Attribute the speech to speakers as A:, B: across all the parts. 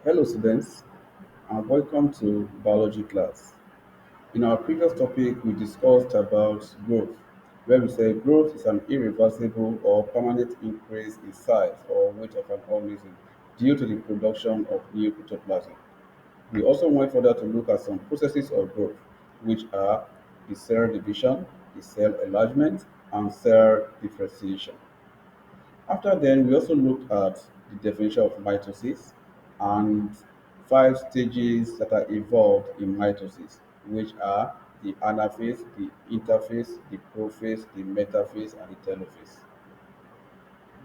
A: Hello students and welcome to biology class. In our previous topic we discussed about growth where we said growth is an irreversible or permanent increase in size or weight of an organism due to the production of new protoplasm. We also went further to look at some processes of growth which are the cell division, the cell enlargement and cell differentiation. After then, we also looked at the definition of mitosis and five stages that are involved in mitosis, which are the anaphase, the interphase, the prophase, the metaphase, and the telophase.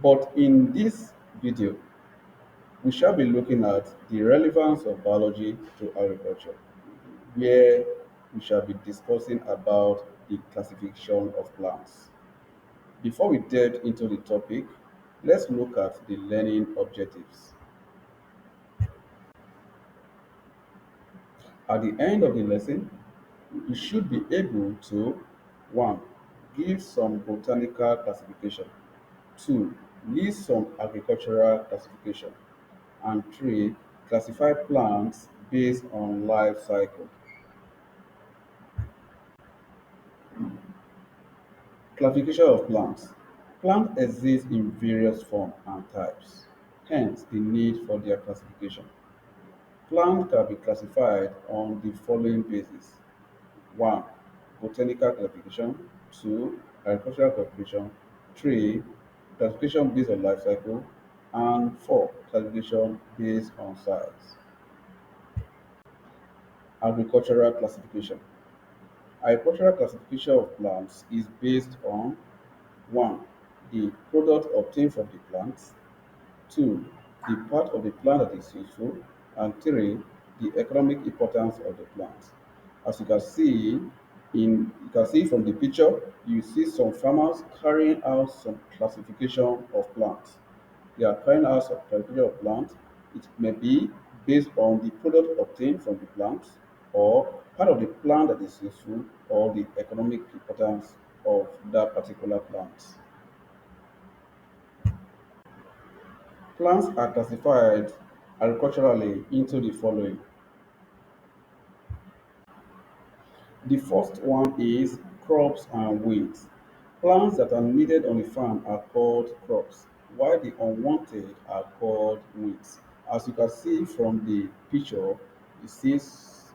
A: But in this video, we shall be looking at the relevance of biology to agriculture, where we shall be discussing about the classification of plants. Before we delve into the topic, let's look at the learning objectives. At the end of the lesson, you should be able to 1. Give some botanical classification, 2. List some agricultural classification, and 3. Classify plants based on life cycle. Classification of plants. Plants exist in various forms and types, hence the need for their classification. Plants can be classified on the following basis: 1. Botanical classification, 2. Agricultural classification, 3. Classification based on life cycle, and 4. Classification based on size. Agricultural classification. Agricultural classification of plants is based on: 1. The product obtained from the plant, 2. The part of the plant that is useful, and 3. The economic importance of the plant. As you can see from the picture, you see some farmers carrying out some classification of plants. They are carrying out some classification of plants. It may be based on the product obtained from the plant, or part of the plant that is useful, or the economic importance of that particular plant. Plants are classified agriculturally into the following. The first one is crops and weeds. Plants that are needed on a farm are called crops, while the unwanted are called weeds. As you can see from the picture,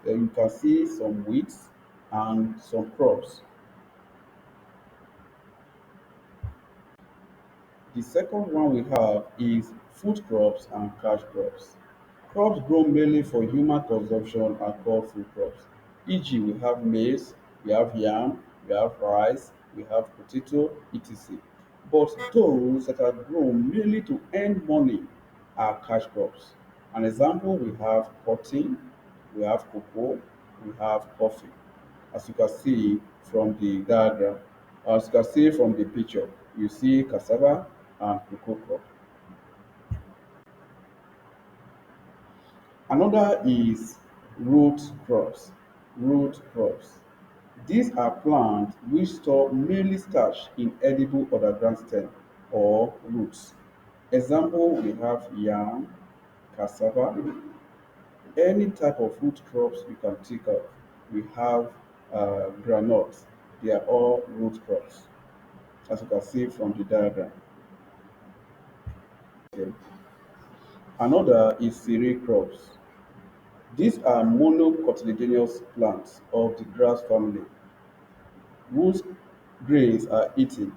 A: you can see some weeds and some crops. The second one we have is food crops and cash crops. Crops grown mainly for human consumption are called food crops. E.g., we have maize, we have yam, we have rice, we have potato, etc. But those that are grown mainly to earn money are cash crops. An example, we have cotton, we have cocoa, we have coffee. As you can see from the diagram, as you can see from the picture, you see cassava and cocoa crop. Another is root crops. Root crops. These are plants which store mainly starch in edible underground stem or roots. Example, we have yam, cassava, any type of root crops you can think of. We have groundnut. They are all root crops, as you can see from the diagram. Okay. Another is cereal crops. These are monocotyledonous plants of the grass family whose grains are eaten,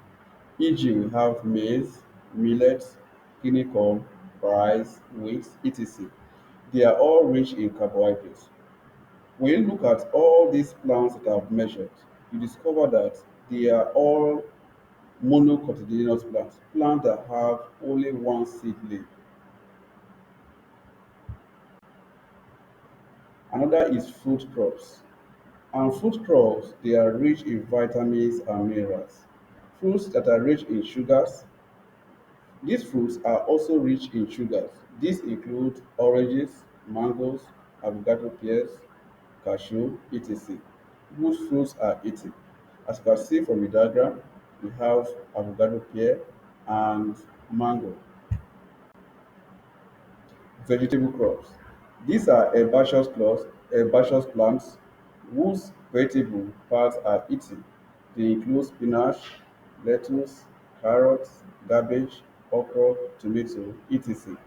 A: e.g. we have maize, millet, guinea corn, rice, wheat, etc. They are all rich in carbohydrates. When you look at all these plants that I've measured, you discover that they are all monocotyledonous plants, plants that have only one seedling. Another is fruit crops. And fruit crops, they are rich in vitamins and minerals. Fruits that are rich in sugars. These fruits are also rich in sugars. These include oranges, mangoes, avocado pears, cashew, etc. Whose fruits are eaten. As you can see from the diagram, we have avocado pear and mango. Vegetable crops. These are herbaceous plants whose vegetable parts are eaten. They include spinach, lettuce, carrots, cabbage, okra, tomato, etc.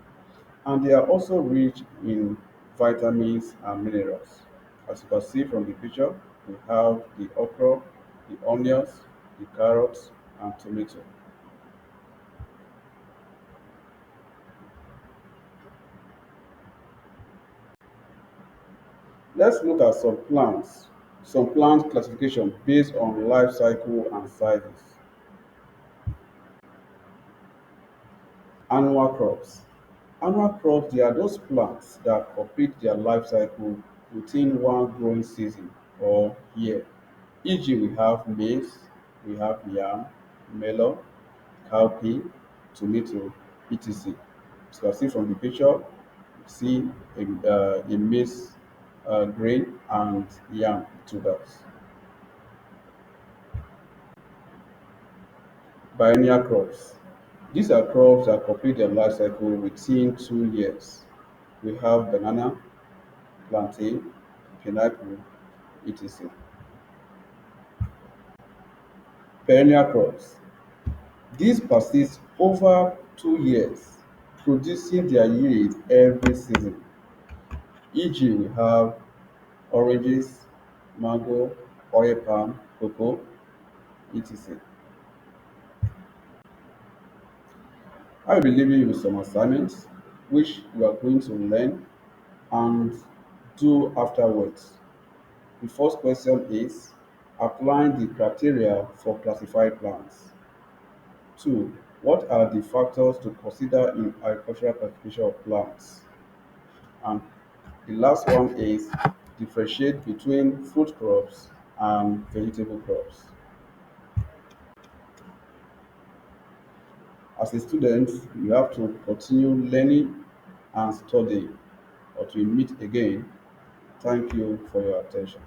A: And they are also rich in vitamins and minerals. As you can see from the picture, we have the okra, the onions, the carrots, and tomato. Let's look at some plant classification based on life cycle and sizes. Annual crops. Annual crops, they are those plants that complete their life cycle within one growing season or year. E.g., we have maize, we have yam, melon, cowpea, tomato, etc. So you can see from the picture, you see a maize grain and yam tubers. Biennial crops. These are crops that complete their life cycle within 2 years. We have banana, plantain, pineapple, etc. Perennial crops. These persist over 2 years, producing their yield every season. E.g., we have oranges, mango, oil palm, cocoa, etc. I will be leaving you with some assignments which you are going to learn and do afterwards. The first question is applying the criteria for classified plants. Two, what are the factors to consider in agricultural classification of plants? And the last one is differentiate between fruit crops and vegetable crops. As a student, you have to continue learning and studying. Until we meet again, thank you for your attention.